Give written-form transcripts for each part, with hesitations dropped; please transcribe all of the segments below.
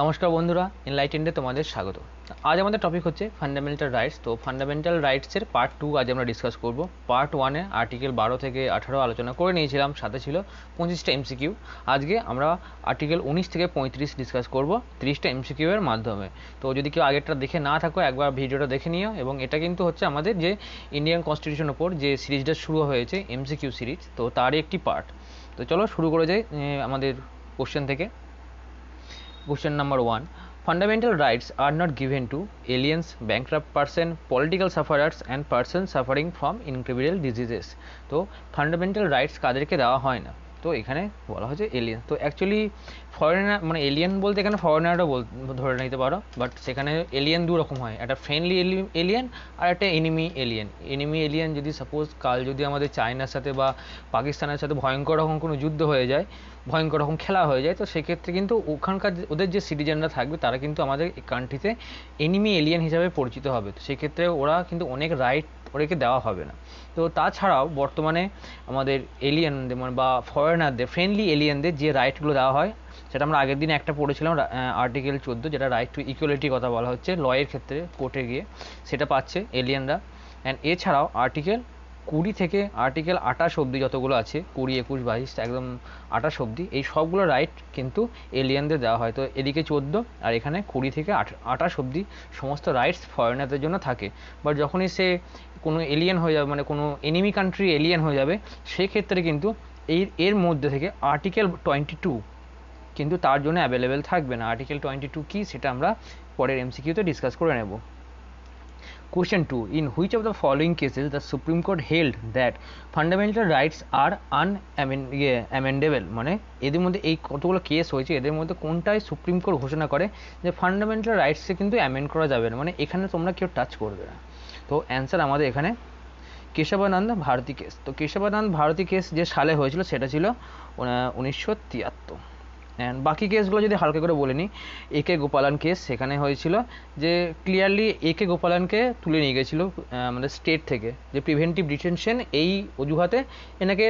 নমস্কার বন্ধুরা, এনলাইটেন্ডে তোমাদের স্বাগত। আজ আমাদের টপিক হচ্ছে ফান্ডামেন্টাল রাইটস। তো ফান্ডামেন্টাল রাইটসের পার্ট 2 আজ আমরা ডিসকাস করব। পার্ট 1-এ আর্টিকেল 12 থেকে 18 আলোচনা করে নিয়েছিলাম, সাথে ছিল 25টা এমসিকিউ। আজকে আমরা আর্টিকেল 19 থেকে 35 ডিসকাস করব 30টা এমসিকিউ এর মাধ্যমে। তো যদি কেউ আগেরটা দেখে না থাকো, একবার ভিডিওটা দেখে নিও। এবং এটা কিন্তু হচ্ছে আমাদের যে ইন্ডিয়ান কনস্টিটিউশনের ওপর যে সিরিজটা শুরু হয়েছে, এমসিকিউ সিরিজ, তো তারই একটি পার্ট। তো চলো শুরু করে যাই আমাদের কোশ্চেন থেকে। Question number 1. Fundamental rights are not given to aliens, bankrupt person, political sufferers and persons suffering from incurable diseases. তো ফান্ডামেন্টাল রাইটস কাদেরকে দেওয়া হয় না? তো এখানে বলা হচ্ছে এলিয়েন। তো অ্যাকচুয়ালি ফরেনার মানে এলিয়েন বলতে এখানে ফরেনারও ধরে নিতে পারো, বাট সেখানে এলিয়েন দু রকম হয়, একটা ফ্রেন্ডলি এলিয়েন আর একটা এনিমি এলিয়েন। এনিমি এলিয়েন যদি সাপোজ কাল যদি আমাদের চায়নার সাথে বা পাকিস্তানের সাথে ভয়ঙ্কর রকম কোনো যুদ্ধ হয়ে যায়, ভয়ঙ্কর রকম খেলা হয়ে যায়, তো সেক্ষেত্রে কিন্তু ওখানকার ওদের যে সিটিজেনরা থাকবে তারা কিন্তু আমাদের কান্ট্রিতে এনিমি এলিয়েন হিসাবে পরিচিত হবে। তো সেক্ষেত্রে ওরা কিন্তু অনেক রাইট ওদেরকে দেওয়া হবে না। তো তাছাড়াও বর্তমানে আমাদের এলিয়েনদের বা ফরেনারদের, ফ্রেন্ডলি এলিয়েনদের যে রাইটগুলো দেওয়া হয়, সেটা আমরা আগের দিন একটা পড়েছিলাম, আর্টিকেল 14, যেটা রাইট টু ইকুয়ালিটির কথা বলা হচ্ছে লয়ের ক্ষেত্রে কোর্টে গিয়ে, সেটা পাচ্ছে এলিয়েনরা। অ্যান্ড এছাড়াও আর্টিকেল 20 থেকে আর্টিকেল 28 অবধি যতগুলো আছে, 20, 21, 22 একদম 28 অবধি, এই সবগুলো রাইট কিন্তু এলিয়েনদের দেওয়া হয়। তো এদিকে 14 আর এখানে 20 থেকে 28 অবধি সমস্ত রাইটস ফরেনারদের জন্য থাকে। বাট যখনই সে কোনো এলিয়েন হয়ে যাবে, মানে কোনো এনিমি কান্ট্রি এলিয়েন হয়ে যাবে, সেক্ষেত্রে কিন্তু এর মধ্যে থেকে আর্টিকেল 22 কিন্তু তার জন্য অ্যাভেলেবেল থাকবে না। আর্টিকেল 22 কী, সেটা আমরা পরের এমসিকিউতে ডিসকাস করে নেব। Question 2. In which of the following cases the Supreme Court held that fundamental rights are unamendable? মানে এদের মধ্যে এই কতগুলো কেস হয়েছে, এদের মধ্যে কোনটাই সুপ্রিম কোর্ট ঘোষণা করে যে ফান্ডামেন্টাল রাইটসে কিন্তু অ্যামেন্ড করা যাবে না, মানে এখানে তোমরা কেউ টাচ করবে না? তো অ্যান্সার আমাদের এখানে কেশবানন্দ ভারতী কেস। তো কেশবানন্দ ভারতী কেস যে সালে হয়েছিল সেটা ছিল 1973। অ্যান্ড বাকি কেসগুলো যদি হালকা করে বলে নিই, একে গোপালন কেস, সেখানে হয়েছিল যে ক্লিয়ারলি একে গোপালনকে তুলে নিয়ে গেছিলো আমাদের স্টেট থেকে, যে প্রিভেন্টিভ ডিটেনশন এই অজুহাতে এনাকে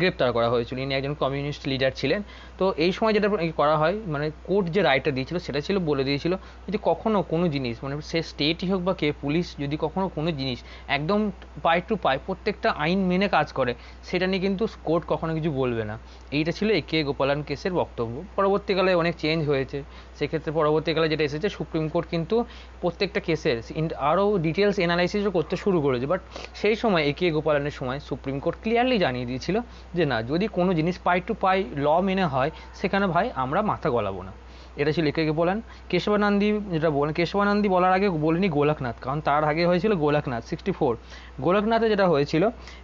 গ্রেপ্তার করা হয়েছিল। ইনি একজন কমিউনিস্ট লিডার ছিলেন। তো এই সময় যেটা করা হয়, মানে কোর্ট যে রায়টা দিয়েছিল সেটা ছিল, বলে দিয়েছিল যদি কখনও কোনো জিনিস, মানে সে স্টেটই হোক বা কে, পুলিশ যদি কখনও কোনো জিনিস একদম পাই টু পাই প্রত্যেকটা আইন মেনে কাজ করে, সেটা নিয়ে কিন্তু কোর্ট কখনো কিছু বলবে না। এইটা ছিল একে গোপালন কেসের বক্তব্য। পরবর্তীকালে অনেক চেঞ্জ হয়েছে। সেক্ষেত্রে পরবর্তীকালে যেটা এসেছে, সুপ্রিম কোর্ট কিন্তু প্রত্যেকটা কেসের আরও ডিটেলস অ্যানালাইসিসও করতে শুরু করেছে। বাট সেই সময় একে গোপালনের সময় সুপ্রিম কোর্ট ক্লিয়ারলি জানিয়ে দিয়েছিল যে না, যদি কোনো জিনিস পাই টু পাই ল মেনে হয়, সেখানে ভাই আমরা মাথা গলাবো না। এটা ছিল একে গোপালন। কেশবানন্দী যেটা বলেন, কেশবানন্দী বলার আগে বলিনি গোলকনাথ, কারণ তার আগে হয়েছিল গোলকনাথ 64। গোলকনাথে যেটা হয়েছিল,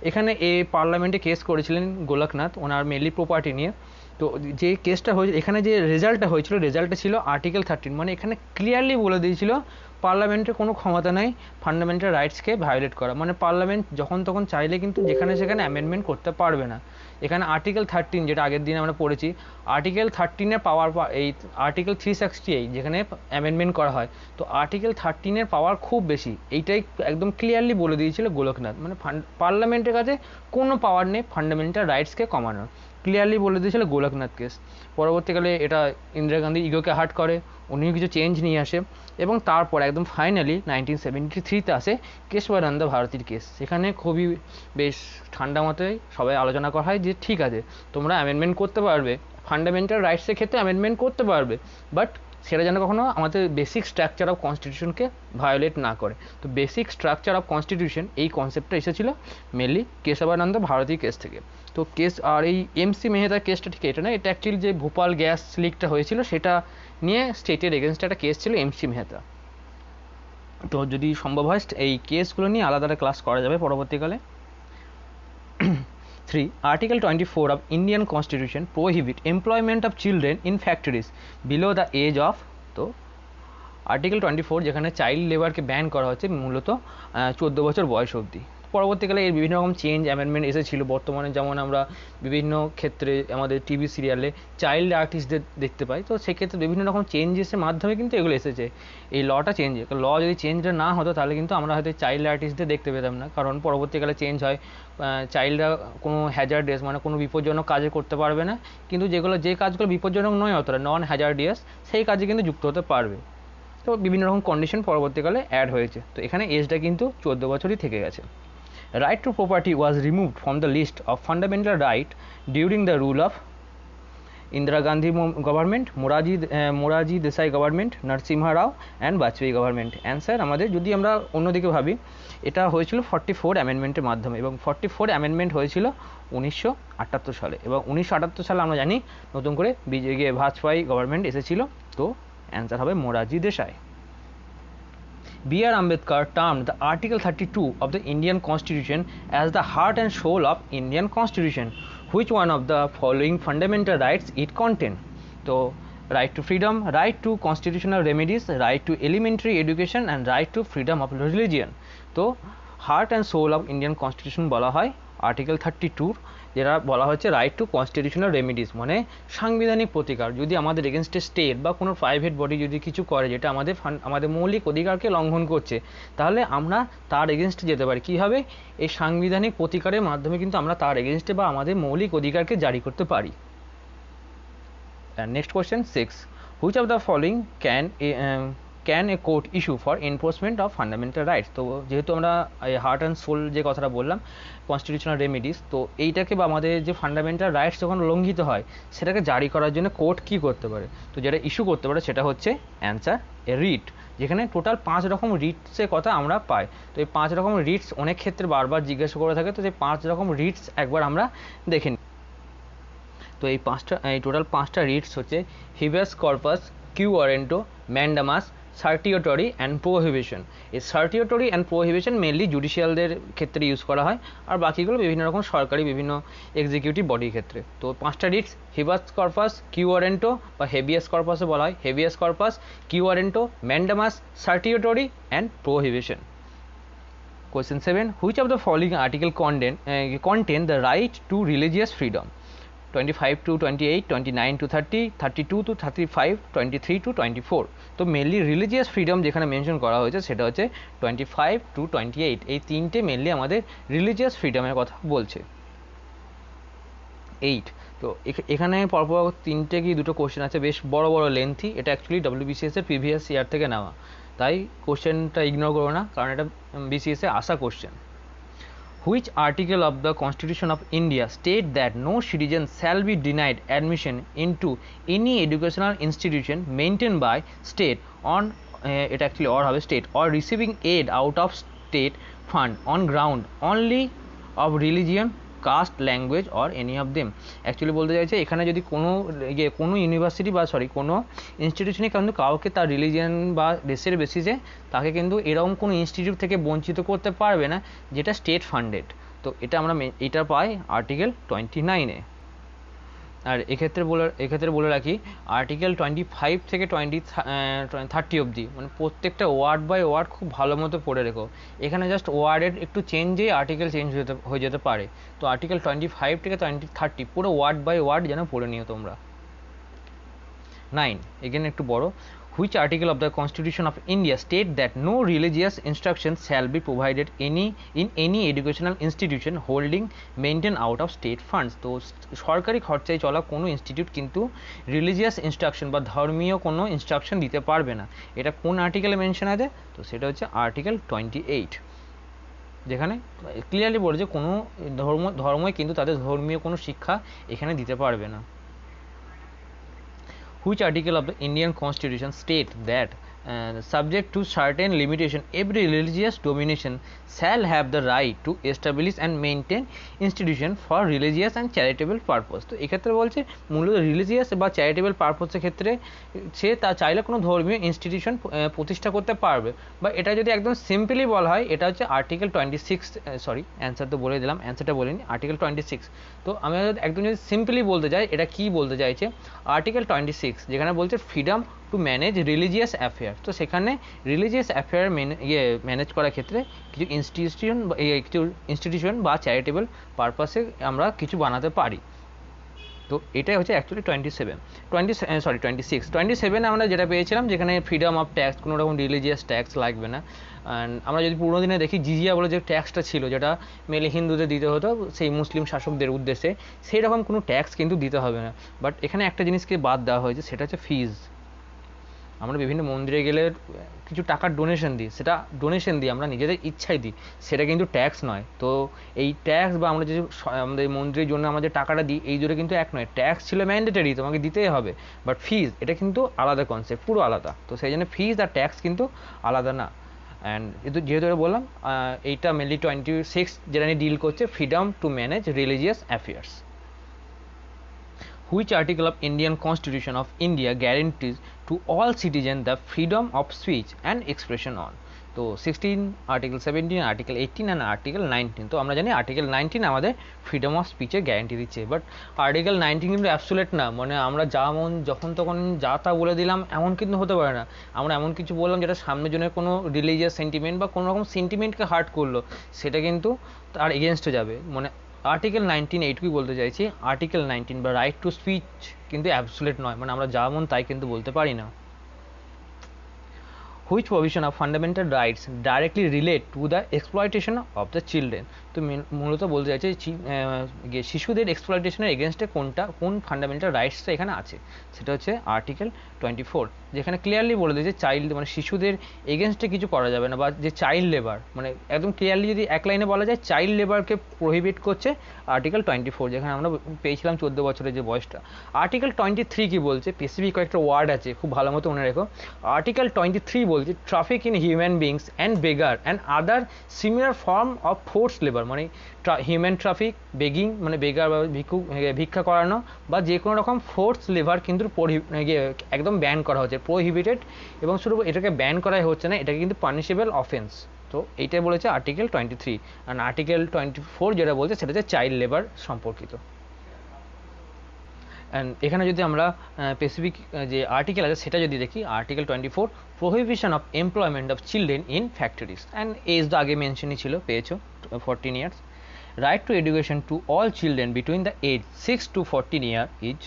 এখানে পার্লামেন্টে কেস করেছিলেন গোলকনাথ ওনার মেনলি প্রপার্টি নিয়ে। তো যে কেসটা হয়েছিল, এখানে যে রেজাল্টটা হয়েছিল, রেজাল্টটা ছিল আর্টিকেল 13, মানে এখানে ক্লিয়ারলি বলে দিয়েছিল পার্লামেন্টের কোনো ক্ষমতা নেই ফান্ডামেন্টাল রাইটসকে ভায়োলেট করা। মানে পার্লামেন্ট যখন তখন চাইলে কিন্তু যেখানে সেখানে অ্যামেন্ডমেন্ট করতে পারবে না। এখানে আর্টিকেল 13, যেটা আগের দিন আমরা পড়েছি, আর্টিকেল 13-এর পাওয়ার, এই আর্টিকেল 368 যেখানে অ্যামেন্ডমেন্ট করা হয়, তো আর্টিকেল 13-এর পাওয়ার খুব বেশি। এইটাই একদম ক্লিয়ারলি বলে দিয়েছিল গোলকনাথ, মানে পার্লামেন্টের কাছে কোনো পাওয়ার নেই ফান্ডামেন্টাল রাইটসকে কমানোর, ক্লিয়ারলি বলে দিয়েছিল গোলকনাথ কেস। পরবর্তীকালে এটা ইন্দিরা গান্ধী ইগোকে হার্ট করে, উনিও কিছু চেঞ্জ নিয়ে আসে, এবং তারপর একদম ফাইনালি 1973-তে আসে কেশবানন্দ ভারতীর কেস। সেখানে খুবই বেশ ঠান্ডা মতে সবাই আলোচনা করা হয় যে ঠিক আছে, তোমরা অ্যামেন্ডমেন্ট করতে পারবে, ফান্ডামেন্টাল রাইটসের ক্ষেত্রে অ্যামেন্ডমেন্ট করতে পারবে, বাট সেটা যেন কখনো আমাদের বেসিক স্ট্রাকচার অফ কনস্টিটিউশনকে ভায়োলেট না করে। তো বেসিক স্ট্রাকচার অফ কনস্টিটিউশন এই কনসেপ্টটা এসেছিল মেনলি কেশবানন্দ ভারতী কেস থেকে। তো কেস, আর এই এমসি মেহতার কেসটা ঠিক এটা না, এটা অ্যাকচুয়ালি যে ভোপাল গ্যাস লিকটা হয়েছিল সেটা নিয়ে স্টেটের এগেনস্টে একটা কেস ছিল এমসি মেহতা। তো যদি সম্ভব হয় এই কেসগুলো নিয়ে আলাদা আলাদা ক্লাস করা যাবে পরবর্তীকালে। 3. Article 24 of Indian Constitution prohibit employment of children in factories below the age of, তো আর্টিকেল 24 যেখানে চাইল্ড লেবারকে ব্যান করা হচ্ছে মূলত 14 বছর বয়স অবধি। পরবর্তীকালে এর বিভিন্ন রকম চেঞ্জ অ্যামেন্ডমেন্ট এসেছিল। বর্তমানে যেমন আমরা বিভিন্ন ক্ষেত্রে আমাদের টিভি সিরিয়ালে চাইল্ড আর্টিস্টদের দেখতে পাই, তো সেক্ষেত্রে বিভিন্ন রকম চেঞ্জেসের মাধ্যমে কিন্তু এগুলো এসেছে। এই লটা চেঞ্জ, ল যদি চেঞ্জটা না হতো তাহলে কিন্তু আমরা হয়তো চাইল্ড আর্টিস্টদের দেখতে পেতাম না, কারণ পরবর্তীকালে চেঞ্জ হয় চাইল্ডরা কোনো হ্যাজার্ডিয়াস মানে কোনো বিপজ্জনক কাজে করতে পারবে না, কিন্তু যে কাজগুলো বিপজ্জনক নয় অতটা নন হ্যাজার্ডিয়াস সেই কাজে কিন্তু যুক্ত হতে পারবে। তো বিভিন্ন রকম কন্ডিশন পরবর্তীকালে অ্যাড হয়েছে, তো এখানে এজটা কিন্তু 14 বছরই থেকে গেছে। Right to property was removed from the list of fundamental right during the rule of Indira Gandhi government, Morarji Desai government, Narasimha Rao and Vajpayee government. Answer আমাদের, যদি আমরা অন্যদিকে ভাবি, এটা হয়েছিল 44 অ্যামেন্ডমেন্টের মাধ্যমে, এবং 44 অ্যামেন্ডমেন্ট হয়েছিল 1978 সালে, এবং 1978 সালে আমরা জানি নতুন করে বাজপেয়ী গভর্নমেন্ট এসেছিল, তো অ্যান্সার হবে Morarji Desai. B.R. Ambedkar termed the Article 32 of the Indian Constitution as the heart and soul of Indian Constitution. Which one of the following fundamental rights it contains? So, right to freedom, right to constitutional remedies, right to elementary education, and right to freedom of religion. তো heart and soul of Indian constitution বলা হয় article 32, যেটা বলা হচ্ছে right two constitutional remedies, মানে সাংবিধানিক প্রতিকার। যদি আমাদের এগেনস্টে স্টেট বা কোনো প্রাইভেট বডি যদি কিছু করে যেটা আমাদের মৌলিক অধিকারকে লঙ্ঘন করছে, তাহলে আমরা তার এগেনস্টে যেতে পারি। কীভাবে? এই সাংবিধানিক প্রতিকারের মাধ্যমে কিন্তু আমরা তার এগেনস্টে বা আমাদের মৌলিক অধিকারকে জারি করতে পারি। Next question 6, which of the following can A court issue for enforcement of fundamental rights? তো যেহেতু আমরা হার্ট অ্যান্ড সোল যে কথাটা বললাম কনস্টিটিউশনাল রেমিডিস, তো এইটাকে বা আমাদের যে ফান্ডামেন্টাল রাইটস যখন লঙ্ঘিত হয় সেটাকে জারি করার জন্য কোর্ট কী করতে পারে? তো যেটা ইস্যু করতে পারে সেটা হচ্ছে অ্যান্সার এ রিট, যেখানে টোটাল 5 রকম রিটসের কথা আমরা পাই। তো এই 5 রকম রিটস অনেক ক্ষেত্রে বারবার জিজ্ঞাসা করে থাকে, তো যে 5 রকম রিটস একবার আমরা দেখে নিই। তো এই টোটাল 5টা রিটস হচ্ছে habeas corpus, quo warranto, mandamus, certiorari and prohibition. এই সার্টিওটরি অ্যান্ড প্রোহিবিশন মেনলি জুডিশিয়ালদের ক্ষেত্রে ইউজ করা হয়, আর বাকিগুলো বিভিন্ন রকম সরকারি বিভিন্ন এক্সিকিউটিভ বডির ক্ষেত্রে। তো 5টা writs habeas corpus, quo warranto বা হেবিয়াস কর্পাসও বলা হয়, habeas corpus, quo warranto, mandamus, certiorari and prohibition. Question 7, which of the following article contain the right to religious freedom? 25 to 28, 29 to 30, 32 to 35, 23 to 24. তো mainly religious freedom যেখানে mention করা হয়েছে সেটা হচ্ছে 25 to 28, এই তিনটে মেনলি আমাদের রিলিজিয়াস ফ্রিডমের কথা বলছে। 8, তো এখানে পরপর 3টে কি 2টো কোশ্চেন আছে, বেশ বড় বড় লেন্থি। এটা অ্যাকচুয়ালি WBCS এর প্রিভিয়াস ইয়ার থেকে নেওয়া, তাই কোশ্চেনটা ইগনোর করো না, কারণ এটা BCS এ আসা question. Which article of the Constitution of India state that no citizen shall be denied admission into any educational institution maintained by state on it actually or have state or receiving aid out of state fund on ground only of religion, caste, language or any of them? Actually বলতে চাইছে এখানে যদি কোনো university বা কোনো ইনস্টিটিউশনে কিন্তু কাউকে তার রিলিজিয়ান বা দেশের বেসিসে তাকে কিন্তু এরকম কোনো ইনস্টিটিউট থেকে বঞ্চিত করতে পারবে না যেটা স্টেট ফান্ডেড। তো এটা পাই আর্টিকেল 29-এ। আর এক্ষেত্রে বলে রাখি আর্টিকেল 25 থেকে 30 অবধি মানে প্রত্যেকটা ওয়ার্ড বাই ওয়ার্ড খুব ভালো মতো পড়ে রেখো। এখানে জাস্ট ওয়ার্ডের একটু চেঞ্জেই আর্টিকেল চেঞ্জ হয়ে যেতে পারে। তো আর্টিকেল 25 থেকে 30 পুরো ওয়ার্ড বাই ওয়ার্ড যেন পড়ে নিও তোমরা। 9, এগেন একটু বড়, which article of the Constitution of India state that no religious instruction shall be provided in any educational institution holding maintained out of state funds? তো সরকারি খরচায় চলা কোনো ইনস্টিটিউট কিন্তু রিলিজিয়াস ইনস্ট্রাকশন বা ধর্মীয় কোনো ইনস্ট্রাকশন দিতে পারবে না। এটা কোন আর্টিকেলে মেনশন আছে? তো সেটা হচ্ছে আর্টিকেল 28, যেখানে ক্লিয়ারলি বলে যে কোনো ধর্মই কিন্তু তাদের ধর্মীয় কোনো শিক্ষা এখানে দিতে পারবে না। Which article of the Indian Constitution state that subject to certain limitation every religious domination shall have the right to establish and maintain institution for religious and charitable purpose? তো এক্ষেত্রে বলছে মূলত রিলিজিয়াস বা চ্যারিটেবল পারপোজের ক্ষেত্রে সে তা চাইলে কোনো ধর্মীয় ইনস্টিটিউশন প্রতিষ্ঠা করতে পারবে। বা এটা যদি একদম সিম্পলি বলা হয় এটা হচ্ছে আর্টিকেল 26, সরি অ্যান্সার তো বলে দিলাম, অ্যান্সারটা বলিনি, আর্টিকেল 26। তো আমি একদম যদি সিম্পলি বলতে চাই এটা কি বলতে চাইছে আর্টিকেল 26, যেখানে বলছে freedom two to manage religious affair. তো সেখানে রিলিজিয়াস অ্যাফেয়ার ম্যানেজ করার ক্ষেত্রে কিছু ইনস্টিটিউশন বা চ্যারিটেবল পারপাসে আমরা কিছু বানাতে পারি। তো এটাই হচ্ছে অ্যাকচুয়ালি 27 আমরা যেটা পেয়েছিলাম, যেখানে ফ্রিডম অফ ট্যাক্স, কোনো রকম রিলিজিয়াস ট্যাক্স লাগবে না। অ্যান্ড আমরা যদি পুরোনো দিনে দেখি, জিজিয়া বলে যে ট্যাক্সটা ছিল, যেটা মেনলি হিন্দুদের দিতে হতো সেই মুসলিম শাসকদের উদ্দেশ্যে, সেই রকম কোনো ট্যাক্স কিন্তু দিতে হবে না। বাট এখানে একটা জিনিসকে বাদ দেওয়া হয়েছে, সেটা হচ্ছে ফিজ। আমরা বিভিন্ন মন্দিরে গেলে কিছু টাকার ডোনেশন দিই, সেটা ডোনেশন দিই আমরা নিজেদের ইচ্ছায় দিই, সেটা কিন্তু ট্যাক্স নয়। তো এই ট্যাক্স বা আমরা যে আমাদের মন্দিরের জন্য আমরা যে টাকাটা দিই, এই জন্য কিন্তু এক নয়। ট্যাক্স ছিল ম্যান্ডেটারি, তোমাকে দিতেই হবে, বাট ফিজ এটা কিন্তু আলাদা কনসেপ্ট, পুরো আলাদা। তো সেই জন্য ফিজ আর ট্যাক্স কিন্তু আলাদা না। অ্যান্ড যেহেতু বললাম, এইটা মেনলি 26 যেটা নিয়ে ডিল করছে, freedom to manage religious affairs. Which article of Indian Constitution of India guarantees to all citizens the freedom of speech and expression on? তো 16, আর্টিকেল 17, আর্টিকেল 18 অ্যান্ড আর্টিকেল 19। তো আমরা জানি আর্টিকেল 19 আমাদের ফ্রিডম অফ স্পিচের গ্যারান্টি দিচ্ছে, but article 19 কিন্তু absolute না। মানে আমরা যা মন যখন তখন যা তা বলে দিলাম, এমন কিন্তু হতে পারে না। আমরা এমন কিছু বললাম যেটা সামনের জনের কোনো রিলিজিয়াস সেন্টিমেন্ট বা কোনো রকম সেন্টিমেন্টকে হার্ট করলো, সেটা কিন্তু তার এগেনস্টে যাবে। মানে আর্টিকেল 19 এইটুকুই বলতে চাইছি, আর্টিকেল 19 বা রাইট টু স্পিচ কিন্তু অ্যাবসোলিউট নয়, মানে আমরা যা মন তাই কিন্তু বলতে পারি না। Which provision of fundamental rights directly relate to the exploitation of the children? তো মূলত বলতে চাইছে শিশুদের এক্সপ্লয়টেশনের এগেনস্টে কোন ফান্ডামেন্টাল রাইটসটা এখানে আছে, সেটা হচ্ছে আর্টিকেল 24, যেখানে ক্লিয়ারলি বলে দিয়েছে চাইল্ড মানে শিশুদের এগেনস্টে কিছু করা যাবে না, বা যে চাইল্ড লেবার, মানে একদম ক্লিয়ারলি যদি এক লাইনে বলা যায়, চাইল্ড লেবারকে প্রহিবিট করছে আর্টিকেল 24, যেখানে আমরা পেয়েছিলাম 14 বছরের যে বয়সটা। আর্টিকেল 23 কি বলছে, স্পেসিফিক কয়েকটা ওয়ার্ড আছে, খুব ভালো মতো মনে রেখো। আর্টিকেল 23 বলছে traffic in human beings and বেগার and other similar form of force labour, মানে হিউম্যান ট্রাফিক, বেগিং মানে বেগার বা ভিক্ষা করানো, বা যে কোনো রকম ফোর্স লেবার কিন্তু একদম ব্যান করা হচ্ছে, প্রোহিবিটেড। এবং শুধু এটাকে ব্যান করাই হচ্ছে না, এটাকে কিন্তু পানিশেবল অফেন্স। তো এইটাই বলেছে আর্টিকেল 23। আর আর্টিকেল 24 যেটা বলছে সেটা হচ্ছে চাইল্ড লেবার সম্পর্কিত। অ্যান্ড এখানে যদি আমরা স্পেসিফিক যে আর্টিকেল আছে সেটা যদি দেখি, article 24 prohibition of employment of children in factories and age তো আগে মেনশনই ছিল, পেয়েছো 14 years. Right to education to all children between the age 6 to 14 year each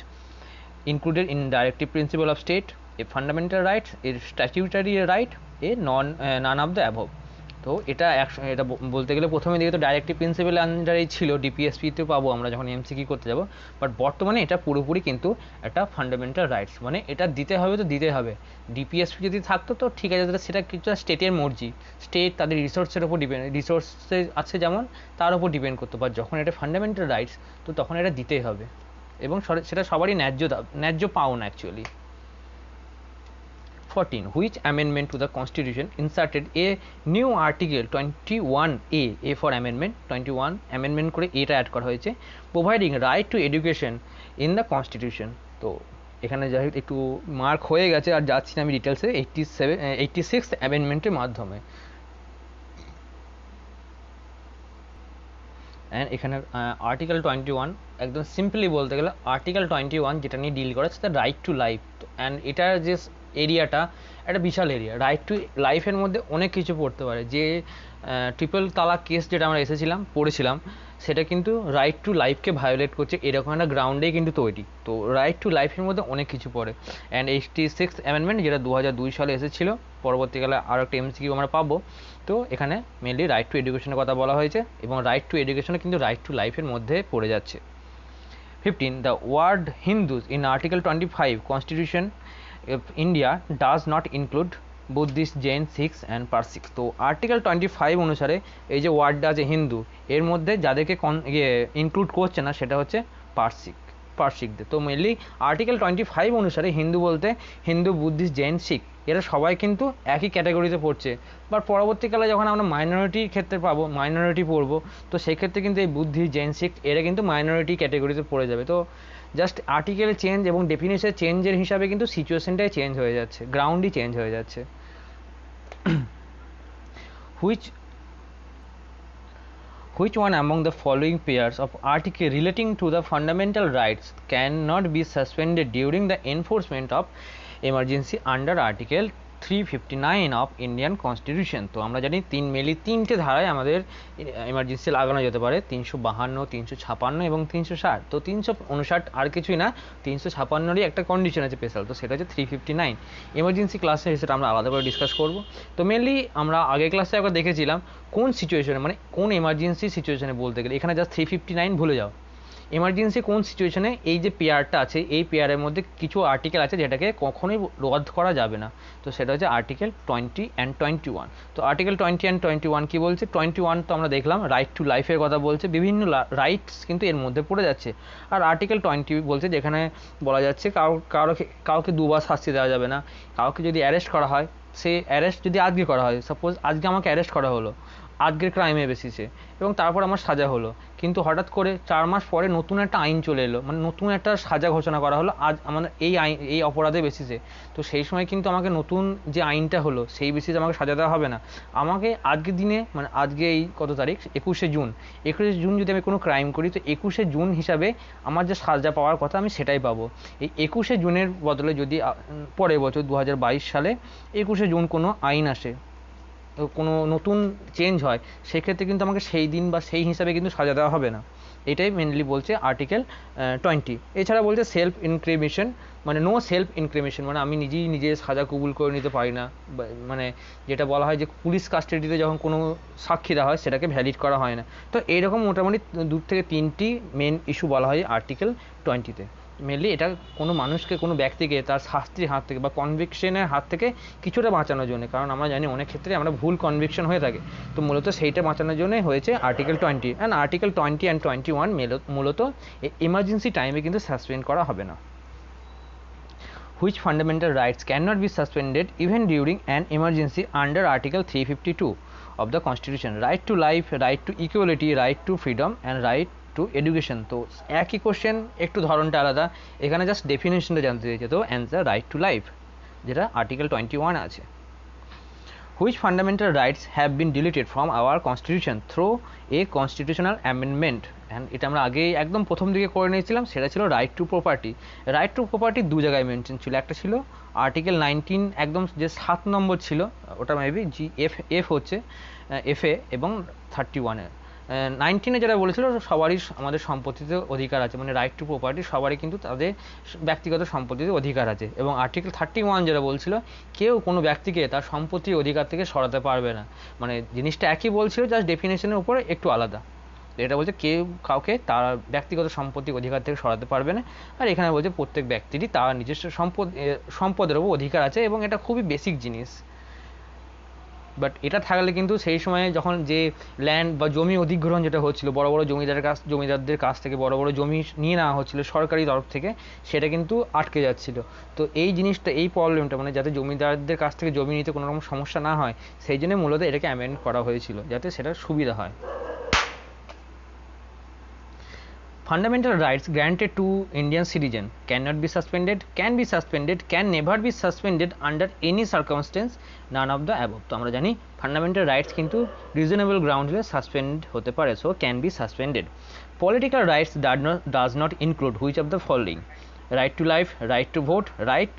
included in directive principle of state, a fundamental right, a statutory right, a none of the above। তো এটা বলতে গেলে প্রথমে দিকে তো ডাইরেক্টিভ প্রিন্সিপাল আন্ডারেই ছিল, ডিপিএসপিতে পাবো আমরা যখন এমসিকিউ করতে যাব, বাট বর্তমানে এটা পুরোপুরি কিন্তু একটা ফান্ডামেন্টাল রাইটস, মানে এটা দিতে হবে তো দিতে হবে। ডিপিএসপি যদি থাকতো তো ঠিক আছে, সেটা কিছু স্টেটের মর্জি, স্টেট তাদের রিসোর্সের উপর ডিপেন্ড, রিসোর্সে আছে যেমন তার উপর ডিপেন্ড করতো, বাট যখন এটা ফান্ডামেন্টাল রাইটস তো তখন এটা দিতেই হবে, এবং সেটা সবারই ন্যায্য পাওনা actually. 14. Which amendment to the Constitution inserted a new article 21A, A for amendment, 21 amendment করে এটা অ্যাড করা হয়েছে, providing right to education in the Constitution। তো এখানে যাই একটু মার্ক হয়ে গেছে, আর যাচ্ছি না আমি ডিটেলসে। 86 অ্যামেন্ডমেন্টের মাধ্যমে। অ্যান্ড এখানে আর্টিকেল 21 একদম সিম্পলি বলতে গেলে আর্টিকেল 21 যেটা নিয়ে ডিল করে সেটা রাইট টু লাইফ। অ্যান্ড এটার যে এরিয়াটা একটা বিশাল এরিয়া, রাইট টু লাইফের মধ্যে অনেক কিছু পড়তে পারে। যে ট্রিপল তালাক কেস যেটা আমরা পড়েছিলাম, সেটা কিন্তু রাইট টু লাইফকে ভায়োলেট করছে, এরকম একটা গ্রাউন্ডেই কিন্তু তৈরি। তো রাইট টু লাইফের মধ্যে অনেক কিছু পড়ে। অ্যান্ড 86 অ্যামেন্ডমেন্ট যেটা 2002 সালে এসেছিলো, পরবর্তীকালে আরও একটা এমসিকিউ আমরা পাবো। তো এখানে মেনলি রাইট টু এডুকেশনের কথা বলা হয়েছে, এবং রাইট টু এডুকেশনে কিন্তু রাইট টু লাইফের মধ্যে পড়ে যাচ্ছে। 15. The word Hindus in Article 25 Constitution of India does not include Buddhist, Jain, Sikhs and পার্সিক। তো আর্টিকেল 25 অনুসারে এই যে ওয়ার্ডটা আছে হিন্দু, এর মধ্যে যাদেরকে ইনক্লুড করছে না সেটা হচ্ছে পার্সিকদের। তো মেনলি আর্টিকেল 25 অনুসারে হিন্দু বলতে হিন্দু, বুদ্ধিস্ট, জৈন, শিখ এরা সবাই কিন্তু একই ক্যাটাগরিতে পড়ছে। বাট পরবর্তীকালে যখন আমরা মাইনরিটির ক্ষেত্রে মাইনরিটি পড়বো, তো সেক্ষেত্রে কিন্তু এই বুদ্ধিস্ট, জৈন, শিখ এরা কিন্তু মাইনরিটি ক্যাটাগরিতে পড়ে যাবে। তো জাস্ট আর্টিকেল চেঞ্জ এবং ডেফিনেশন চেঞ্জের হিসাবে কিন্তু সিচুয়েশনটাই চেঞ্জ হয়ে যাচ্ছে, গ্রাউন্ডই চেঞ্জ হয়ে যাচ্ছে। Which one among the following pairs of article relating to the fundamental rights cannot be suspended during the enforcement of emergency under Article 359 of Indian Constitution? তো আমরা জানি মেনলি তিনটে ধারায় আমাদের এমার্জেন্সি লাগানো যেতে পারে, 352, 356 এবং 360। তো 359 আর কিছুই না, 356রই একটা কন্ডিশন আছে স্পেশাল, তো সেটা হচ্ছে 359। এমার্জেন্সি ক্লাসে সেটা আমরা আলাদা করে ডিসকাস করব। তো মেনলি আমরা আগের ক্লাসে একবার দেখেছিলাম কোন সিচুয়েশনে, মানে কোন এমার্জেন্সি সিচুয়েশনে বলতে গেলে, এখানে জাস্ট 359 ভুলে যাও। এমার্জেন্সি কোন সিচুয়েশনে এই যে পেয়ারটা আছে, এই পেয়ারের মধ্যে কিছু আর্টিকেল আছে যেটাকে কখনোই রদ করা যাবে না, তো সেটা হচ্ছে আর্টিকেল 20 and 21। তো আর্টিকেল 20 and 21 কি বলছে? 21 তো আমরা দেখলাম রাইট টু লাইফের কথা বলছে, বিভিন্ন রাইটস কিন্তু এর মধ্যে পড়ে যাচ্ছে। আর আর্টিকেল 20 বলছে যেখানে বলা যাচ্ছে কাউকে দুবার শাস্তি দেওয়া যাবে না। কাউকে যদি অ্যারেস্ট করা হয়, সে অ্যারেস্ট যদি আজকে করা হয়, সাপোজ আজকে আমাকে অ্যারেস্ট করা হলো আজকের ক্রাইমের বেসিসে, এবং তারপর আমার সাজা হলো, কিন্তু হঠাৎ করে 4 মাস পরে নতুন একটা আইন চলে এলো, মানে নতুন একটা সাজা ঘোষণা করা হলো আজ আমাদের এই আইন, এই অপরাধের বেসিসে। তো সেই সময় কিন্তু আমাকে নতুন যে আইনটা হলো সেই বেসিসে আমাকে সাজা দেওয়া হবে না। আমাকে আজকের দিনে, মানে আজকে এই কত তারিখ, 21শে জুন, 21শে জুন যদি আমি কোনো ক্রাইম করি, তো 21শে জুন হিসাবে আমার যে সাজা পাওয়ার কথা আমি সেটাই পাবো। এই 21শে জুনের বদলে যদি পরের বছর 2022 সালে 21শে জুন কোনো আইন আসে, কোনো নতুন চেঞ্জ হয়, সেক্ষেত্রে কিন্তু আমাকে সেই দিন বা সেই হিসাবে কিন্তু সাজা দেওয়া হবে না। এটাই মেনলি বলছে আর্টিকেল 20। এছাড়া বলছে সেলফ ইনক্রিমিনেশন, মানে নো সেলফ ইনক্রিমিনেশন, মানে আমি নিজের সাজা কবুল করে নিতে পারি না, মানে যেটা বলা হয় যে পুলিশ কাস্টাডিতে যখন কোনো সাক্ষী দেওয়া হয় সেটাকে ভ্যালিড করা হয় না। তো এইরকম মোটামুটি 2 থেকে 3টি মেন ইস্যু বলা হয় আর্টিকেল 20-তে। মেনলি এটা কোনো মানুষকে, কোনো ব্যক্তিকে তার শাস্তির হাত থেকে বা কনভিকশনের হাত থেকে কিছুটা বাঁচানোর জন্য, কারণ আমরা জানি অনেক ক্ষেত্রে আমরা ভুল কনভিকশন হয়ে থাকে, তো মূলত সেইটা বাঁচানোর জন্য হয়েছে আর্টিকেল 20। অ্যান্ড আর্টিকেল 20 and 21 মূলত এমার্জেন্সি টাইমে কিন্তু সাসপেন্ড করা হবে না। Which fundamental rights cannot be suspended even during an emergency under Article 352 of the Constitution? Right to life, right to equality, right to freedom and right two education. তো একই question, একটু ধরনটা আলাদা, এখানে জাস্ট ডেফিনেশনটা জানতে চাইছে। তো অ্যান্সার রাইট টু লাইফ, যেটা আর্টিকেল 21 আছে। Which fundamental rights have been deleted from our constitution through a constitutional amendment? And এটা আমরা আগেই একদম প্রথম দিকে করে নিয়েছিলাম, সেটা ছিল right to property. Right to property 2 জায়গায় মেনশন ছিল, একটা ছিল আর্টিকেল 19 একদম যে 7 নম্বর ছিল, ওটা মেবি এফ হচ্ছে এফএ, এবং 31-এ 19-এ যেটা বলেছিল সবারই আমাদের সম্পত্তিতে অধিকার আছে, মানে রাইট টু প্রপার্টি সবারই কিন্তু তাদের ব্যক্তিগত সম্পত্তিতে অধিকার আছে। এবং আর্টিকেল 31 যেটা বলছিল কেউ কোনো ব্যক্তিকে তার সম্পত্তির অধিকার থেকে সরাতে পারবে না, মানে জিনিসটা একই বলছিল, জাস্ট ডেফিনেশনের উপরে একটু আলাদা। এটা বলছে কেউ কাউকে তার ব্যক্তিগত সম্পত্তির অধিকার থেকে সরাতে পারবে না, আর এখানে বলছে প্রত্যেক ব্যক্তিরই তার নিজস্ব সম্পদের উপর অধিকার আছে, এবং এটা খুবই বেসিক জিনিস। বাট এটা থাকলে কিন্তু সেই সময়ে যখন যে ল্যান্ড বা জমি অধিগ্রহণ যেটা হচ্ছিল, বড় বড় জমিদারদের কাছ থেকে বড় বড় জমি নিয়ে নেওয়া হচ্ছিল সরকারি তরফ থেকে, সেটা কিন্তু আটকে যাচ্ছিল। তো এই জিনিসটা, এই প্রবলেমটা, মানে যাতে জমিদারদের কাছ থেকে জমি নিতে কোনো রকম সমস্যা না হয়, সেই জন্য মূলত এটাকে অ্যামেন্ড করা হয়েছিল যাতে সেটার সুবিধা হয়। Fundamental rights granted to Indian citizen cannot be suspended, can be suspended, can never be suspended under any circumstance, none of the above। তো আমরা জানি ফান্ডামেন্টাল রাইটস কিন্তু রিজনেবল গ্রাউন্ডে সাসপেন্ড হতে পারে, so can be suspended. Political rights does not include which of the following? Right to life, right to vote, right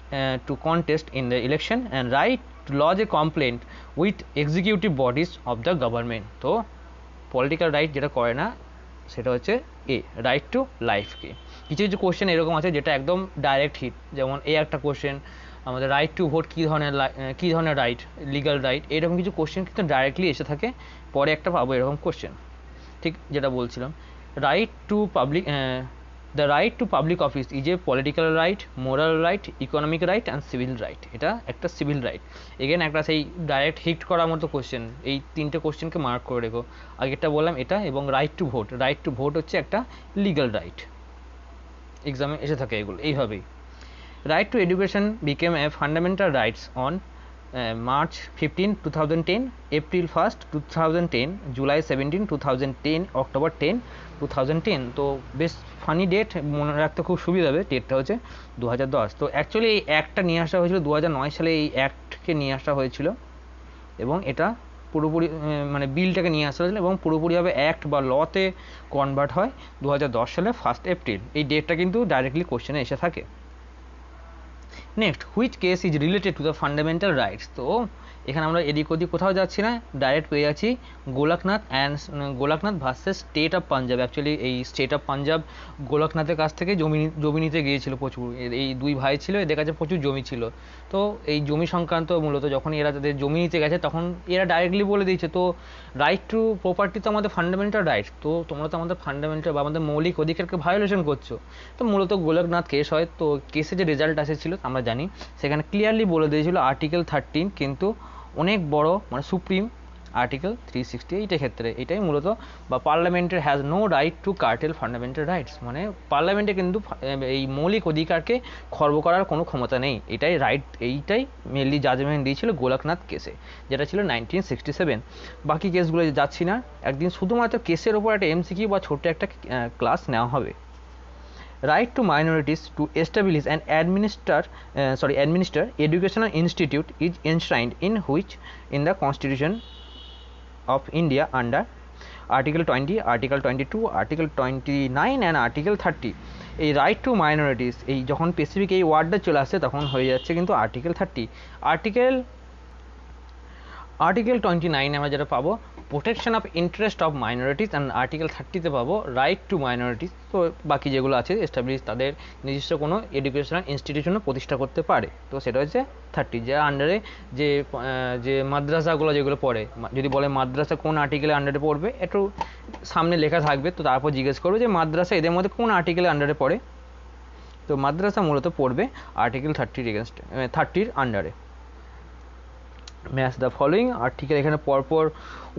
to contest in the election, and right to lodge a complaint with executive bodies of the government। তো political right যেটা করে না সেটা হচ্ছে এ, right two লাইফকে। কিছু কিছু question এরকম আছে যেটা একদম ডাইরেক্ট হিট, যেমন এই একটা কোশ্চেন আমাদের রাইট টু ভোট কী ধরনের রাইট, লিগাল রাইট, এরকম কিছু কোশ্চেন কিন্তু ডাইরেক্টলি এসে থাকে, পরে একটা পাবো এরকম কোশ্চেন। ঠিক যেটা বলছিলাম, right to public, the right to public office is a political right, moral right, economic right and civil right. এটা একটা সিভিল রাইট। এগেন একটা সেই ডাইরেক্ট হিট করার মতো কোশ্চেন, এই 3টে কোশ্চেনকে মার্ক করে রেখো। আগেরটা বললাম এটা, এবং রাইট টু ভোট হচ্ছে একটা লিগাল রাইট, এক্সামে এসে থাকে এগুলো এইভাবেই। Right to education became a fundamental rights on March 15, 2010, April 1st, 2010, July 17, 2010, October 10, 2010। তো বেশ ফানি ডেট, মনে রাখতে খুব সুবিধা হবে। ডেটটা হচ্ছে 2010। তো অ্যাকচুয়ালি এই অ্যাক্টটা নিয়ে আসা হয়েছিল 2009 সালে, এই অ্যাক্টকে নিয়ে আসা হয়েছিল, এবং এটা পুরোপুরি মানে বিলটাকে নিয়ে আসা হয়েছিল এবং পুরোপুরিভাবে অ্যাক্ট বা লতে কনভার্ট হয় 2010 সালে 1 এপ্রিল। এই ডেটটা কিন্তু ডাইরেক্টলি কোশ্চেনে এসে থাকে। Next, which case is related to the fundamental rights. তো এখানে আমরা এদিক ওদিক কোথাও যাচ্ছি না, ডাইরেক্ট পেয়ে যাচ্ছি Golaknath versus state of Punjab. Actually এই স্টেট অফ পাঞ্জাব গোলকনাথের কাছ থেকে জমি নিতে গিয়েছিল প্রচুর। এই দুই ভাই ছিল, এদের কাছে প্রচুর জমি ছিল। তো এই জমি সংক্রান্ত মূলত যখন এরা তাদের জমি নিতে গেছে তখন এরা ডাইরেক্টলি বলে দিয়েছে, তো রাইট টু প্রপার্টি তো আমাদের ফান্ডামেন্টাল রাইট, তো তোমরা তো আমাদের ফান্ডামেন্টাল বা আমাদের মৌলিক অধিকারকে ভায়োলেশন করছো। তো মূলত গোলকনাথ কেস হয়। তো কেসে যে রেজাল্ট এসেছিল আমরা জানি, সেখানে ক্লিয়ারলি বলে দিয়েছিল আর্টিকেল 13 কিন্তু অনেক বড়, মানে সুপ্রিম আর্টিকেল 368 এর ক্ষেত্রে এটাই মূলত, বা পার্লামেন্টের has no right to curtail fundamental rights, মানে পার্লামেন্টে কিন্তু এই মৌলিক অধিকারকে খর্ব করার কোনো ক্ষমতা নেই। এইটাই মেনলি জাজমেন্ট দিয়েছিল গোলকনাথ কেসে, যেটা ছিল 1967। বাকি কেসগুলো যাচ্ছি না, একদিন শুধুমাত্র কেসের ওপর একটা এমসিকিউ বা ছোট্ট একটা ক্লাস নেওয়া হবে। Right to minorities to establish and administer educational institute is enshrined in the Constitution of India under Article 20, Article 22, Article 29 and Article 30। এই রাইট টু মাইনরিটিস এই যখন স্পেসিফিক এই ওয়ার্ডটা চলে আসছে তখন হয়ে যাচ্ছে কিন্তু আর্টিকেল 30। আর্টিকেল 29 আমরা যেটা পাবো protection of interest of minorities, and article 30-তে পাবো রাইট টু মাইনরিটিস। তো বাকি যেগুলো আছে এস্টাবলিশ তাদের নিজস্ব কোনো এডুকেশনাল ইনস্টিটিউশনও প্রতিষ্ঠা করতে পারে। তো সেটা হচ্ছে 30, যার আন্ডারে যে মাদ্রাসাগুলো যেগুলো পড়ে, যদি বলে মাদ্রাসা কোন আর্টিকেলের আন্ডারে পড়বে, একটু সামনে লেখা থাকবে, তো তারপর জিজ্ঞেস করবে যে মাদ্রাসা এদের মধ্যে কোন আর্টিকেলের আন্ডারে পড়ে। তো মাদ্রাসা মূলত পড়বে আর্টিকেল 30-র আন্ডারে। ম্যাচ দ্য ফলোয়িং আর্টিকেল, এখানে পরপর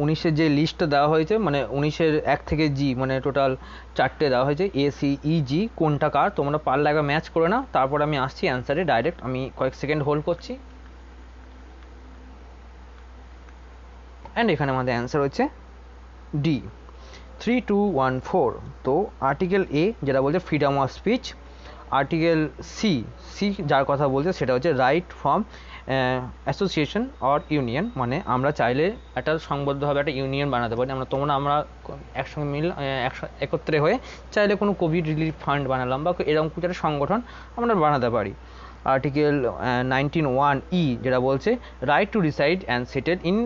19-এর যে লিস্টটা দেওয়া হয়েছে, মানে 19-এর 1 থেকে জি, মানে টোটাল 4টে দেওয়া হয়েছে, এ সি ই জি কোনটা কার, তোমরা পারলে একবার ম্যাচ করে নাও, তারপর আমি আসছি অ্যান্সারে ডাইরেক্ট। আমি কয়েক সেকেন্ড হোল্ড করছি, অ্যান্ড এখানে আমাদের অ্যান্সার হচ্ছে ডি 3214। তো আর্টিকেল এ যেটা বলছে freedom of speech, article C যার কথা বলছে সেটা হচ্ছে right from association or union, মানে আমরা চাইলে একটা সংবদ্ধভাবে একটা ইউনিয়ন বানাতে পারি। আমরা একসঙ্গে একত্রে হয়ে চাইলে কোনো কোভিড রিলিফ ফান্ড বানালাম বা এরকম কিছু একটা সংগঠন আমরা বানাতে পারি। আর্টিকেল 19(1)(e যেটা বলছে right to reside and settle in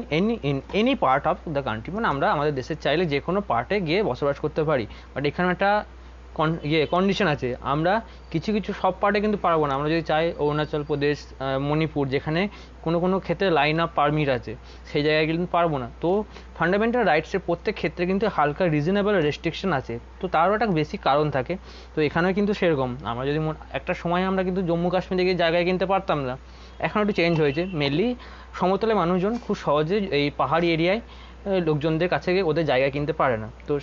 any part of the country, মানে আমরা আমাদের দেশের চাইলে যে কোনো পার্টে গিয়ে বসবাস করতে পারি। বাট এখানে একটা কন্ডিশন আছে, আমরা কিছু সব পার্টে কিন্তু পারবো না। আমরা যদি চাই অরুণাচল প্রদেশ, মণিপুর, যেখানে কোনো ক্ষেত্রে লাইন আপ পারমিট আছে, সেই জায়গায় কিন্তু পারবো না। তো ফান্ডামেন্টাল রাইটসের প্রত্যেক ক্ষেত্রে কিন্তু হালকা রিজনেবল রেস্ট্রিকশন আছে, তো তারও একটা বেশি কারণ থাকে। তো এখানেও কিন্তু সেরকম, আমরা যদি একটা সময় আমরা কিন্তু জম্মু কাশ্মীরে গিয়ে জায়গায় কিনতে পারতাম না, এখন একটু চেঞ্জ হয়েছে। মেনলি সমতলে মানুষজন খুব সহজে এই পাহাড়ি এরিয়ায় লোকজনদের কাছে গিয়ে ওদের জায়গা কিনতে পারে না। তো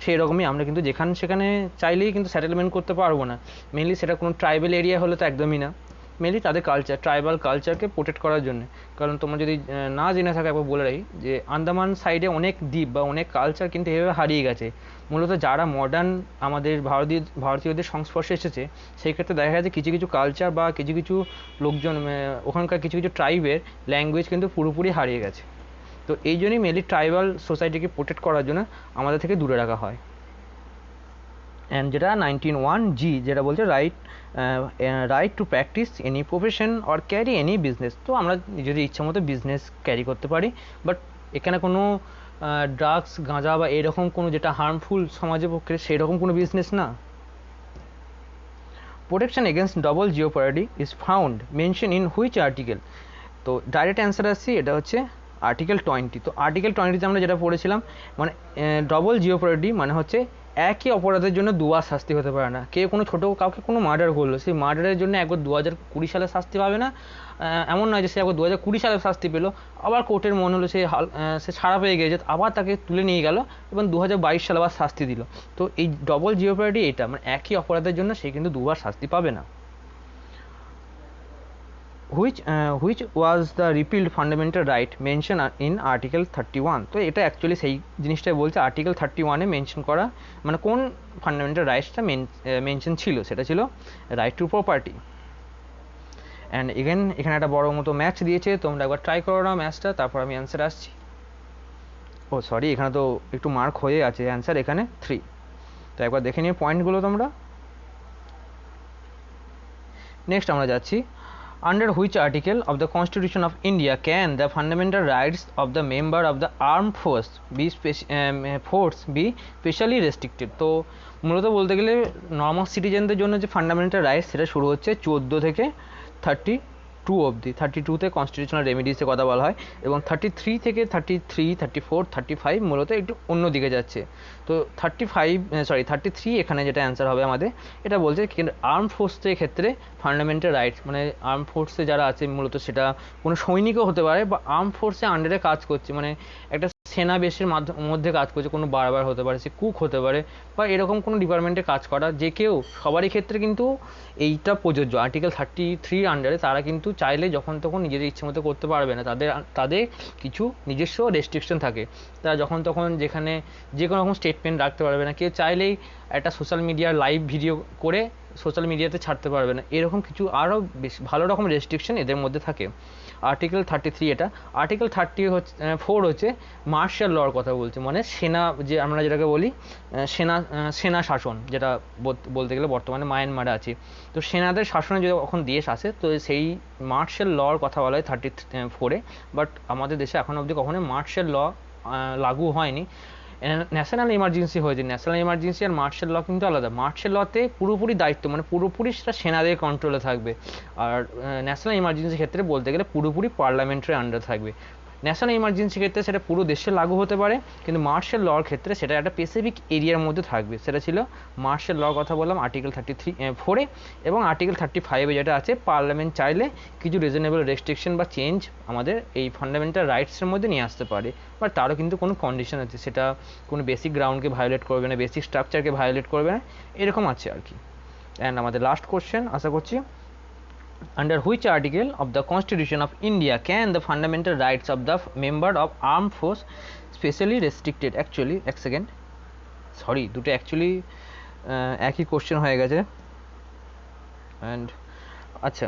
সেই রকমই আমরা কিন্তু সেখানে চাইলেই কিন্তু সেটেলমেন্ট করতে পারবো না। মেনলি সেটা কোনো ট্রাইবাল এরিয়া হলে তো একদমই না, মেনলি তাদের ট্রাইবাল কালচারকে প্রোটেক্ট করার জন্য। কারণ তোমরা যদি না জেনে থাকো একবার বলে রাখি যে আন্দামান সাইডে অনেক দ্বীপ বা অনেক কালচার কিন্তু এভাবে হারিয়ে গেছে। মূলত যারা মডার্ন আমাদের ভারতীয়দের সংস্পর্শে এসেছে, সেই ক্ষেত্রে দেখা গেছে কিছু কালচার বা কিছু লোকজন, ওখানকার কিছু ট্রাইবের ল্যাঙ্গুয়েজ কিন্তু পুরোপুরি হারিয়ে গেছে। তো এই জন্যই মেনলি ট্রাইবাল সোসাইটিকে প্রোটেক্ট করার জন্য আমাদের থেকে দূরে রাখা হয়। অ্যান্ড যেটা 19(1)(g যেটা বলছে right two practice any profession or carry any business. তো আমরা যদি ইচ্ছা মতো বিজনেস ক্যারি করতে পারি, বাট এখানে কোনো ড্রাগস, গাঁজা বা এরকম কোনো যেটা হার্মফুল সমাজের পক্ষে সেই রকম কোনো বিজনেস না। Protection against double jeopardy is found mention in which article. তো ডাইরেক্ট অ্যান্সার আসছি, এটা হচ্ছে আর্টিকেল 20। তো আর্টিকেল 20-তে আমরা যেটা পড়েছিলাম, মানে ডবল জিওপার্ডি মানে হচ্ছে একই অপরাধের জন্য দুবার শাস্তি হতে পারে না। কোনো কাউকে কোনো মার্ডার করলো, সেই মার্ডারের জন্য একবার 2020 সালে শাস্তি পাবে না। এমন নয় যে সে একবার 2020 সালে শাস্তি পেলো, আবার কোর্টের মনে হলো সে ছাড়া পেয়ে গিয়েছে, আবার তাকে তুলে নিয়ে গেল এবং 2022 সালে আবার শাস্তি দিল। তো এই ডবল জিওপার্ডি এটা, মানে একই অপরাধের জন্য সে কিন্তু দুবার শাস্তি পাবে না। which was the repealed fundamental right mentioned in Article 31। তো এটা অ্যাকচুয়ালি সেই জিনিসটাই বলছে, আর্টিকেল 31-এ মেনশন করা, মানে কোন ফান্ডামেন্টাল রাইটসটা মেনশন ছিল, সেটা ছিল রাইট টু প্রপার্টি। অ্যান্ড এখানে একটা বড় মতো ম্যাচ দিয়েছে, তোমরা একবার ট্রাই করো না ম্যাচটা, তারপর আমি অ্যান্সার আসছি। ও সরি, এখানে তো একটু মার্ক হয়ে আছে, অ্যান্সার এখানে 3। তো একবার দেখে নিয়ে পয়েন্টগুলো তোমরা। নেক্সট আমরা যাচ্ছি, under which article of the constitution of India can the fundamental rights of the member of the arm force be specially restricted. তো মূলত বলতে গেলে নর্মাল সিটিজেনদের জন্য যে ফান্ডামেন্টাল রাইটস সেটা শুরু হচ্ছে 14 থেকে 32 অবধি। 32তে কনস্টিটিউশনাল রেমিডিসে কথা বলা হয়, এবং 33 থেকে 33, 34, 35 মূলত একটু অন্য দিকে যাচ্ছে। তো 33 এখানে যেটা অ্যান্সার হবে আমাদের, এটা বলছে কিন্তু আর্ম ফোর্সের ক্ষেত্রে ফান্ডামেন্টাল রাইটস, মানে আর্ম ফোর্সে যারা আছে মূলত সেটা কোনো সৈনিকও হতে পারে বা আর্ম ফোর্সে আন্ডারে কাজ করছে, মানে একটা সেনা বেসের মধ্যে কাজ করছে, কোনো বারবার হতে পারে, সে কুক হতে পারে বা এরকম কোনো ডিপার্টমেন্টে কাজ করা যে কেউ, সবারই ক্ষেত্রে কিন্তু এইটা প্রযোজ্য। আর্টিকেল 33 আন্ডারে তারা কিন্তু চাইলে যখন তখন নিজেদের ইচ্ছে মতো করতে পারবে না, তাদের কিছু নিজস্ব রেস্ট্রিকশন থাকে। তারা যখন তখন যেখানে যে কোনো রকম স্টেটমেন্ট রাখতে পারবে না, কেউ চাইলেই একটা সোশ্যাল মিডিয়ার লাইভ ভিডিও করে সোশ্যাল মিডিয়াতে ছাড়তে পারবে না, এরকম কিছু আরও বেশ ভালো রকম রেস্ট্রিকশন এদের মধ্যে থাকে। আর্টিকেল 33 এটা। আর্টিকেল 34 হচ্ছে মার্শাল লর কথা বলছে, মানে সেনা, যে আমরা যেটাকে বলি সেনা শাসন, যেটা বলতে গেলে বর্তমানে মায়ানমারে আছে। তো সেনাদের শাসনে যদি কখন দেশ আসে, তো সেই মার্শাল লর কথা বলা হয় 34-এ। বাট আমাদের দেশে এখনও অবধি কখনো মার্শাল ল লাগু হয়নি, ন্যাশনাল এমার্জেন্সি হয়েছে। ন্যাশনাল এমার্জেন্সি আর মার্শাল ল কিন্তু আলাদা। মার্শাল লতে পুরোপুরি দায়িত্ব, মানে পুরোপুরি সেটা সেনাদের কন্ট্রোলে থাকবে, আর ন্যাশনাল এমার্জেন্সির ক্ষেত্রে বলতে গেলে পুরোপুরি পার্লামেন্টের আন্ডার থাকবে। ন্যাশনাল এমার্জেন্সির ক্ষেত্রে সেটা পুরো দেশে লাগু হতে পারে, কিন্তু মার্শাল লর ক্ষেত্রে সেটা একটা স্পেসিফিক এরিয়ার মধ্যে থাকবে। সেটা ছিল মার্শাল লর কথা বললাম আর্টিকেল 34-এ, এবং আর্টিকেল 35-এ যেটা আছে, পার্লামেন্ট চাইলে কিছু রিজনেবল রেস্ট্রিকশন বা চেঞ্জ আমাদের এই ফান্ডামেন্টাল রাইটসের মধ্যে নিয়ে আসতে পারে, বাট তারও কিন্তু কোনো কন্ডিশন আছে, সেটা কোনো বেসিক গ্রাউন্ডকে ভায়োলেট করবে না, বেসিক স্ট্রাকচারকে ভায়োলেট করবে না, এরকম আছে আর কি। অ্যান্ড আমাদের লাস্ট কোশ্চেন আশা করছি, under which article of the Constitution of India can the fundamental rights of the member of armed force specially restricted? Actually এক সেকেন্ড, সরি, দুটো অ্যাকচুয়ালি একই কোশ্চেন হয়ে গেছে। অ্যান্ড আচ্ছা,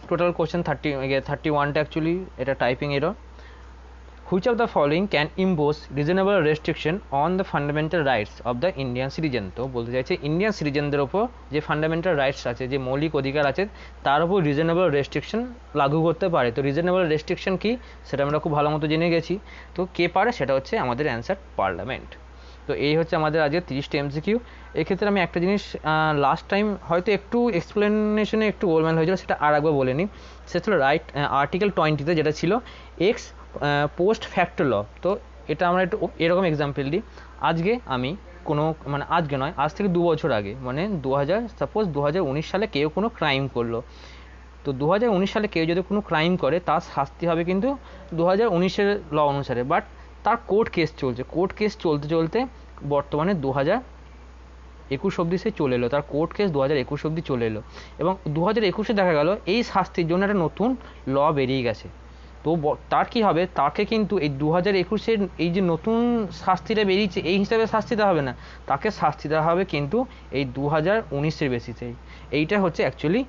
টোটাল কোশ্চেন 31টা অ্যাকচুয়ালি এটা typing error. Which of the following can impose reasonable restriction on the fundamental rights of the Indian citizen? তো বলতে চাইছে ইন্ডিয়ান সিটিজেনদের ওপর যে ফান্ডামেন্টাল রাইটস আছে, যে মৌলিক অধিকার আছে, তার উপর রিজনেবল রেস্ট্রিকশন লাগু করতে পারে। তো রিজনেবল রেস্ট্রিকশন কি সেটা আমরা খুব ভালো মতো জেনে গেছি। তো কে পারে, সেটা হচ্ছে আমাদের অ্যান্সার পার্লামেন্ট। তো এই হচ্ছে আমাদের আজকে 30টা এমসিকিউ। এক্ষেত্রে আমি একটা জিনিস লাস্ট টাইম হয়তো একটু এক্সপ্লেনেশনে একটু গোলমাল হয়েছিল, সেটা আর একবার বলে নিই। সেটা ছিল আর্টিকেল 20-তে যেটা ছিল এক্স পোস্ট ফ্যাক্টো ল। তো এটা আমরা একটু এরকম এক্সাম্পল দিই। আজকে আমি কোনো, মানে আজকে নয়, আজ থেকে 2 বছর আগে, মানে 2019 সালে কেউ কোনো ক্রাইম করলো। তো 2019 সালে কেউ যদি কোনো ক্রাইম করে, তার শাস্তি হবে কিন্তু 2019-এর ল অনুসারে। বাট তার কোর্ট কেস চলছে, কোর্ট কেস চলতে চলতে বর্তমানে 2021 অবধি সে চলে এলো, তার কোর্ট কেস 2021 অবধি চলে এলো, এবং 2021-এ দেখা গেল এই শাস্তির জন্য একটা নতুন ল বেরিয়ে গেছে। তো তার কী হবে, তাকে কিন্তু এই 2021-এর এই যে নতুন শাস্তিটা বেরিয়েছে, এই হিসাবে শাস্তি দেওয়া হবে না, তাকে শাস্তি দেওয়া হবে কিন্তু এই 2019-এর বেসিসেই। এইটা হচ্ছে অ্যাকচুয়ালি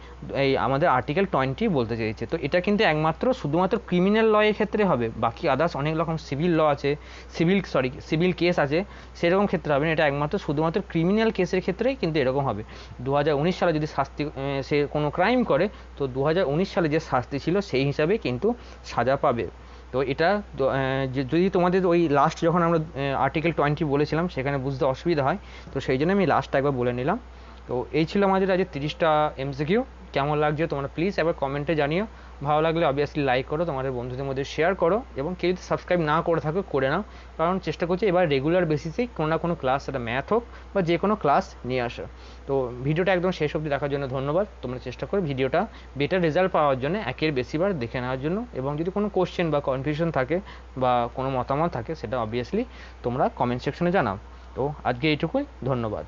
এই আমাদের আর্টিকেল 20 বলতে চাইছে। তো এটা কিন্তু শুধুমাত্র ক্রিমিনাল লয়ের ক্ষেত্রে হবে, বাকি আদার্স অনেক রকম সিভিল ল আছে, সিভিল কেস আছে, সেরকম ক্ষেত্রে হবে না। এটা শুধুমাত্র ক্রিমিনাল কেসের ক্ষেত্রেই কিন্তু এরকম হবে। 2019 সালে যদি সে কোনো ক্রাইম করে, তো 2019 সালে যে শাস্তি ছিল সেই হিসাবে কিন্তু সাজা পাবে। তো এটা যদি তোমাদের ওই লাস্ট যখন আমরা আর্টিকেল 20 বলেছিলাম সেখানে বুঝতে অসুবিধা হয়, তো সেই জন্য আমি লাস্টটা একবার বলে নিলাম। তো এই ছিল আমাদের আজ 30টা এমসিকিউ। কেমন লাগছে তোমরা প্লিজ একবার কমেন্টে জানিও। ভালো লাগলে অবভিয়াসলি লাইক করো, তোমাদের বন্ধুদের মধ্যে শেয়ার করো, এবং কেউ যদি সাবস্ক্রাইব না করে থাকো করে নাও, কারণ চেষ্টা করছি এবার রেগুলার বেসিসেই কোনো না কোনো ক্লাস, সেটা ম্যাথ হোক বা যে কোনো ক্লাস নিয়ে আসা। তো ভিডিওটা একদম শেষ অবধি দেখার জন্য ধন্যবাদ। তোমরা চেষ্টা করো ভিডিওটা বেটার রেজাল্ট পাওয়ার জন্য একের বেশিবার দেখে নেওয়ার জন্য, এবং যদি কোনো কোশ্চেন বা কনফিউশন থাকে বা কোনো মতামত থাকে, সেটা অবভিয়াসলি তোমরা কমেন্ট সেকশনে জানাও। তো আজকে এইটুকুই, ধন্যবাদ।